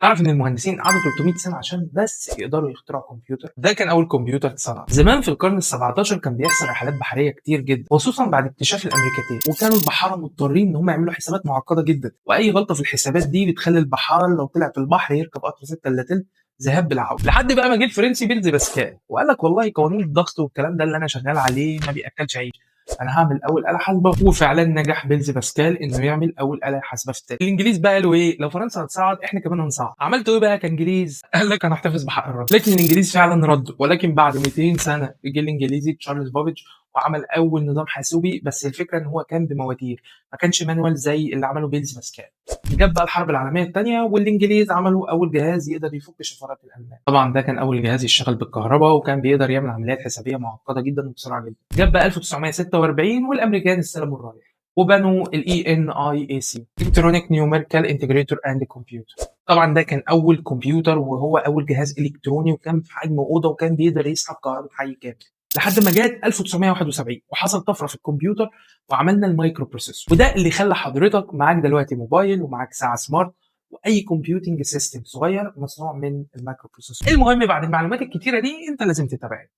تعرف ان المهندسين قعدوا 300 سنه عشان بس يقدروا يخترعوا كمبيوتر؟ ده كان اول كمبيوتر اتصنع. زمان في القرن ال17 كان بيحصل رحلات بحريه كتير جدا، خصوصا بعد اكتشاف الامريكتين، وكانوا البحاره مضطرين ان هم يعملوا حسابات معقده جدا، واي غلطه في الحسابات دي بتخلي البحار لو طلع في البحر يركب قطر 6 الا تلت ذهاب بالعوده. لحد بقى ما جه الفرنسي بيلزي باسكال وقال لك والله قانون الضغط والكلام ده اللي انا شغال عليه ما بياكلش عيش، انا هعمل اول آلة حاسبة. وفعلا نجح بيلزي باسكال انه يعمل اول آلة حاسبة في التاريخ. الانجليز بقى قالوا ايه؟ لو فرنسا هتصعد احنا كمان هنصعد. عملتوا ايه بقى كانجليز؟ قال لك هنحتفظ بحق الرد. لكن الانجليز فعلا ردوا، ولكن بعد 200 سنة جه الانجليزي تشارلز بابج وعمل اول نظام حاسوبي، بس الفكرة ان هو كان بمواتير، ما كانش مانوال زي اللي عمله بيلزي باسكال. جت بقى الحرب العالميه الثانيه والانجليز عملوا اول جهاز يقدر يفك شفرات الالمان. طبعا ده كان اول جهاز يشتغل بالكهرباء، وكان بيقدر يعمل عمليات حسابيه معقده جدا وبسرعه جدا. جت بقى 1946 والامريكان استلموا الرايه وبنوا الاي ان اي اي سي، الكترونيك نيوميريكال انتجريتور اند كمبيوتر. طبعا ده كان اول كمبيوتر وهو اول جهاز الكتروني، وكان في حجم اوضه وكان بيقدر يسحب كهرباء حي كامل. لحد ما جت 1971 وحصل طفره في الكمبيوتر وعملنا المايكرو بروسيسور، وده اللي خلى حضرتك معاك دلوقتي موبايل ومعاك ساعه سمارت واي كمبيوتنج سيستم صغير مصنوع من المايكرو بروسيسور. المهم بعد المعلومات الكتيره دي انت لازم تتابعني.